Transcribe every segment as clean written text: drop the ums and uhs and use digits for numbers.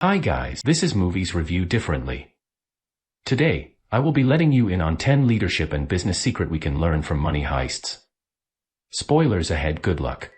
Hi guys, this is Movies Review Differently. Today, I will be letting you in on 10 leadership and business secret we can learn from money heists. Spoilers ahead, good luck.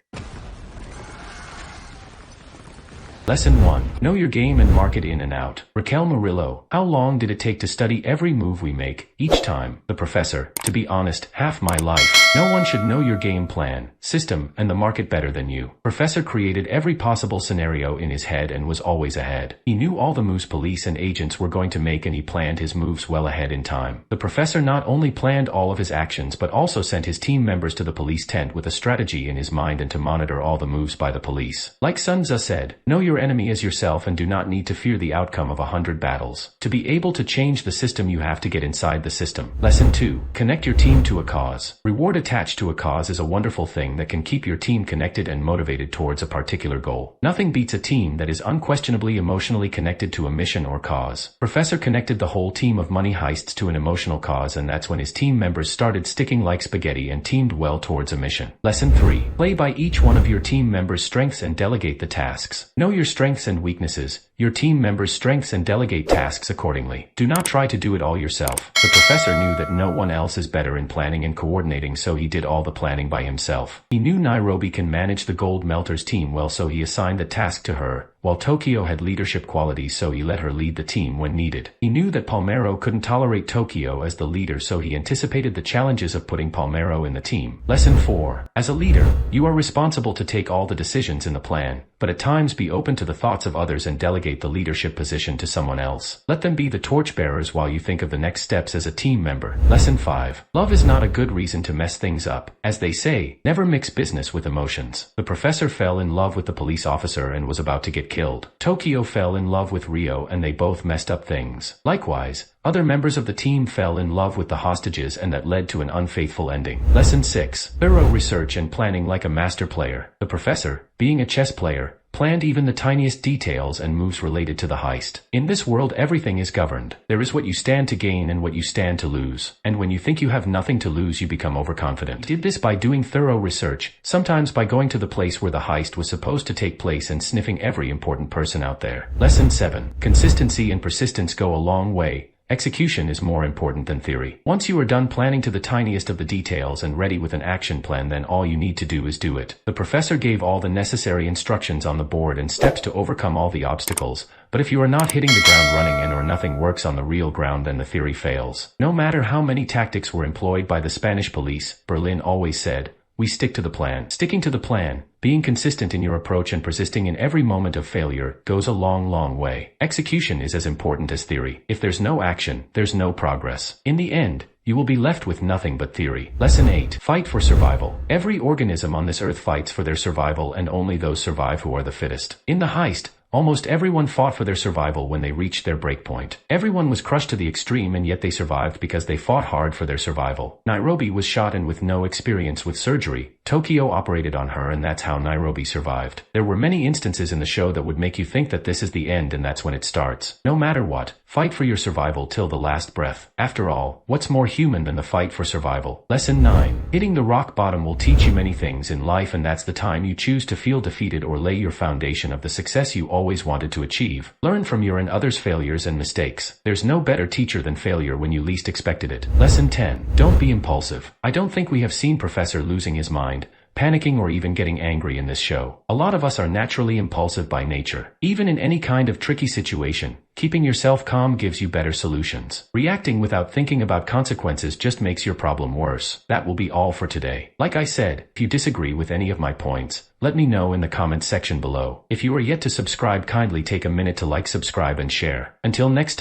Lesson 1. Know your game and market in and out. Raquel Murillo. How long did it take to study every move we make, each time? The professor. To be honest, half my life. No one should know your game plan, system, and the market better than you. Professor created every possible scenario in his head and was always ahead. He knew all the moves police and agents were going to make and he planned his moves well ahead in time. The professor not only planned all of his actions but also sent his team members to the police tent with a strategy in his mind and to monitor all the moves by the police. Like Sun Tzu said, know your enemy as yourself and do not need to fear the outcome of 100 battles. To be able to change the system you have to get inside the system. Lesson 2. Connect your team to a cause. Reward attached to a cause is a wonderful thing that can keep your team connected and motivated towards a particular goal. Nothing beats a team that is unquestionably emotionally connected to a mission or cause. Professor connected the whole team of money heists to an emotional cause, and that's when his team members started sticking like spaghetti and teamed well towards a mission. Lesson 3. Play by each one of your team members' strengths and delegate the tasks. Know your strengths and weaknesses, your team members' strengths, and delegate tasks accordingly. Do not try to do it all yourself. The professor knew that no one else is better in planning and coordinating, so he did all the planning by himself. He knew Nairobi can manage the gold melters team well, so he assigned the task to her, while Tokyo had leadership qualities, so he let her lead the team when needed. He knew that Palmero couldn't tolerate Tokyo as the leader, so he anticipated the challenges of putting Palmero in the team. Lesson 4. As a leader, you are responsible to take all the decisions in the plan, but at times be open to the thoughts of others and delegate the leadership position to someone else. Let them be the torchbearers while you think of the next steps as a team member. Lesson 5. Love is not a good reason to mess things up. As they say, never mix business with emotions. The professor fell in love with the police officer and was about to get killed. Tokyo fell in love with Rio and they both messed up things. Likewise, other members of the team fell in love with the hostages and that led to an unfaithful ending. Lesson 6. Thorough research and planning like a master player. The professor, being a chess player, planned even the tiniest details and moves related to the heist. In this world, everything is governed. There is what you stand to gain and what you stand to lose. And when you think you have nothing to lose, you become overconfident. He did this by doing thorough research, sometimes by going to the place where the heist was supposed to take place and sniffing every important person out there. Lesson 7. Consistency and persistence go a long way. Execution is more important than theory. Once you are done planning to the tiniest of the details and ready with an action plan, then all you need to do is do it. The professor gave all the necessary instructions on the board and steps to overcome all the obstacles, but if you are not hitting the ground running and or nothing works on the real ground, then the theory fails. No matter how many tactics were employed by the Spanish police, Berlin always said, "We stick to the plan." Sticking to the plan, being consistent in your approach and persisting in every moment of failure goes a long, long way. Execution is as important as theory. If there's no action, there's no progress. In the end, you will be left with nothing but theory. Lesson 8. Fight for survival. Every organism on this earth fights for their survival, and only those survive who are the fittest. In the heist, almost everyone fought for their survival when they reached their breakpoint. Everyone was crushed to the extreme, and yet they survived because they fought hard for their survival. Nairobi was shot, and with no experience with surgery, Tokyo operated on her, and that's how Nairobi survived. There were many instances in the show that would make you think that this is the end, and that's when it starts. No matter what, fight for your survival till the last breath. After all, what's more human than the fight for survival? Lesson 9. Hitting the rock bottom will teach you many things in life, and that's the time you choose to feel defeated or lay your foundation of the success you always wanted to achieve. Learn from your and others' failures and mistakes. There's no better teacher than failure when you least expected it. Lesson 10. Don't be impulsive. I don't think we have seen Professor losing his mind, panicking, or even getting angry in this show. A lot of us are naturally impulsive by nature. Even in any kind of tricky situation, keeping yourself calm gives you better solutions. Reacting without thinking about consequences just makes your problem worse. That will be all for today. Like I said, if you disagree with any of my points, let me know in the comments section below. If you are yet to subscribe, kindly take a minute to like, subscribe, and share. Until next time.